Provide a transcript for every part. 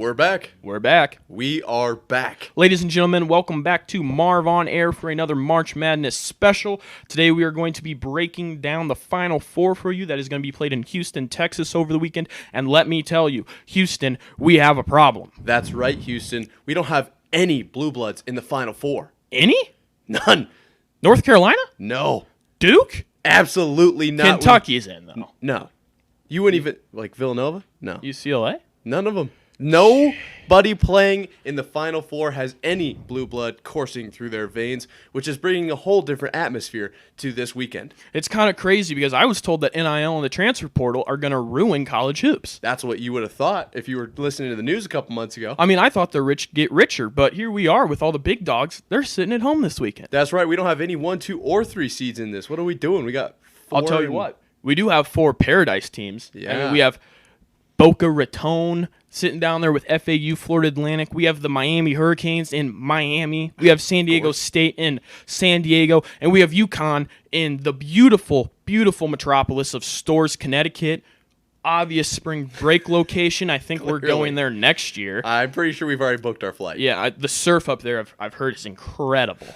We're back. We're back. We are back. Ladies and gentlemen, welcome back to Marv on Air for another March Madness special. Today we are going to be breaking down the Final Four for you that is going to be played in Houston, Texas over the weekend. And let me tell you, Houston, we have a problem. That's right, Houston. We don't have any Blue Bloods in the Final Four. Any? None. North Carolina? No. Duke? Absolutely not. Kentucky's in, though. No. You wouldn't even, like Villanova? No. UCLA? None of them. Nobody playing in the Final Four has any blue blood coursing through their veins, which is bringing a whole different atmosphere to this weekend. It's kind of crazy because I was told that NIL and the transfer portal are going to ruin college hoops. That's what you would have thought if you were listening to the news a couple months ago. I mean, I thought the rich get richer, but here we are with all the big dogs. They're sitting at home this weekend. That's right. We don't have any 1, 2, or 3 seeds in this. What are we doing? We got 4. I'll tell you what. We do have 4 Paradise teams. Yeah. I mean, we have Boca Raton sitting down there with FAU, Florida Atlantic. We have the Miami Hurricanes in Miami. We have San Diego State in San Diego. And we have UConn in the beautiful, beautiful metropolis of Storrs, Connecticut. Obvious spring break location. I think we're going there next year. I'm pretty sure we've already booked our flight. Yeah, the surf up there, I've heard, is incredible.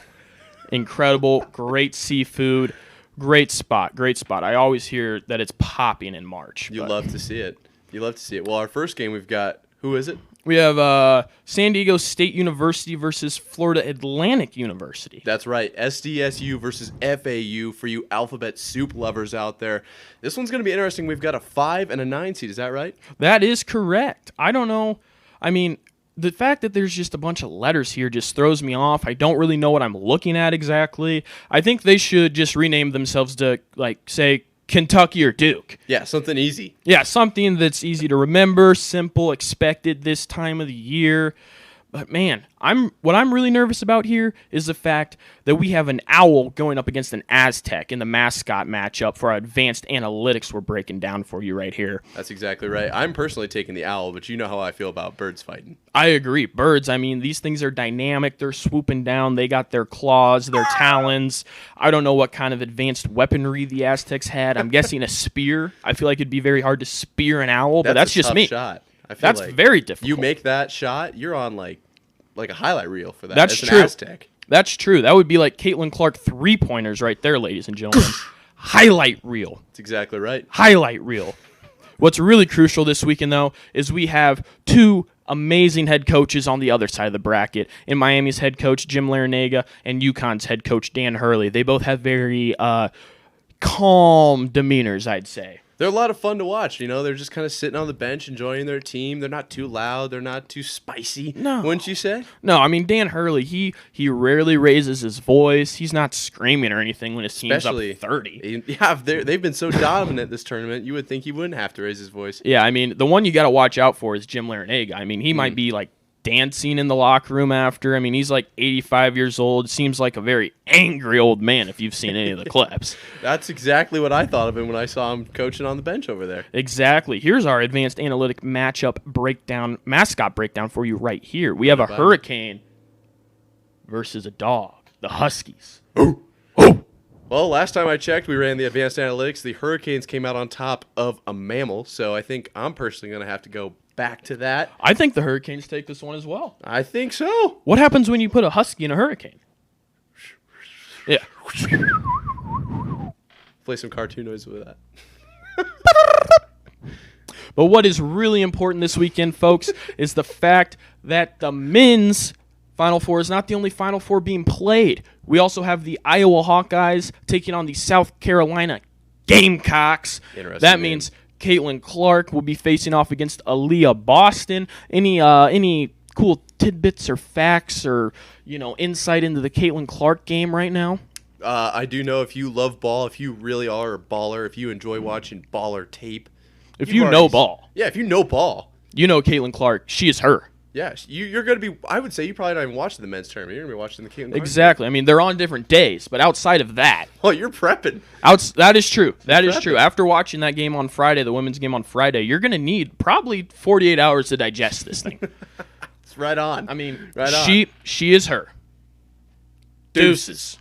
Incredible. Great seafood. Great spot. Great spot. I always hear that it's popping in March. You love to see it. You love to see it. Well, our first game we've got, who is it? We have San Diego State University versus Florida Atlantic University. That's right. SDSU versus FAU for you alphabet soup lovers out there. This one's going to be interesting. We've got a 5 and a 9 seed. Is that right? That is correct. I don't know. I mean, the fact that there's just a bunch of letters here just throws me off. I don't really know what I'm looking at exactly. I think they should just rename themselves to, like, say, Kentucky or Duke. Yeah, something easy. Yeah, something that's easy to remember, simple, expected this time of the year. But man, what I'm really nervous about here is the fact that we have an owl going up against an Aztec in the mascot matchup for our advanced analytics we're breaking down for you right here. That's exactly right. I'm personally taking the owl, but you know how I feel about birds fighting. I agree. Birds, I mean, these things are dynamic. They're swooping down. They got their claws, their talons. I don't know what kind of advanced weaponry the Aztecs had. I'm guessing a spear. I feel like it'd be very hard to spear an owl, but that's just tough me. Shot. I feel that's like very difficult. You make that shot, you're on like a highlight reel for that. That's true. An Aztec. That's true. That would be like Caitlyn Clark 3-pointers right there, ladies and gentlemen. Highlight reel. That's exactly right. Highlight reel. What's really crucial this weekend, though, is we have 2 amazing head coaches on the other side of the bracket. In Miami's head coach, Jim Larinaga, and UConn's head coach, Dan Hurley. They both have very calm demeanors, I'd say. They're a lot of fun to watch. You know, they're just kind of sitting on the bench enjoying their team. They're not too loud. They're not too spicy. No. Wouldn't you say? No, I mean, Dan Hurley, he rarely raises his voice. He's not screaming or anything when his team's up 30. Yeah, they've been so dominant this tournament, you would think he wouldn't have to raise his voice. Yeah, I mean, the one you got to watch out for is Jim Larinaga. I mean, he might be like dancing in the locker room after. I mean, he's like 85 years old. Seems like a very angry old man if you've seen any of the clips. That's exactly what I thought of him when I saw him coaching on the bench over there. Exactly. Here's our advanced analytic matchup breakdown, mascot breakdown for you right here. We have a hurricane versus a dog, the Huskies. Well, last time I checked, we ran the advanced analytics. The Hurricanes came out on top of a mammal, so I think I'm personally going to have to go back to that. I think the Hurricanes take this one as well. I think so. What happens when you put a husky in a hurricane? Yeah. Play some cartoon noise with that. But what is really important this weekend, folks, is the fact that the men's Final Four is not the only Final Four being played. We also have the Iowa Hawkeyes taking on the South Carolina Gamecocks. That means Caitlyn Clark will be facing off against Aaliyah Boston. Any cool tidbits or facts or insight into the Caitlyn Clark game right now? I do know if you love ball, if you really are a baller, if you enjoy watching baller tape. If you know ball. Yeah, if you know ball. You know Caitlyn Clark. She is her. Yeah, you're going to be, I would say you probably not even watching the men's tournament. You're going to be watching the Caitlyn Clark. Exactly. I mean, they're on different days, but outside of that. Well, you're prepping. That is true. That is true. After watching that game on Friday, the women's game on Friday, you're going to need probably 48 hours to digest this thing. It's right on. I mean, right on. she is her. Deuces.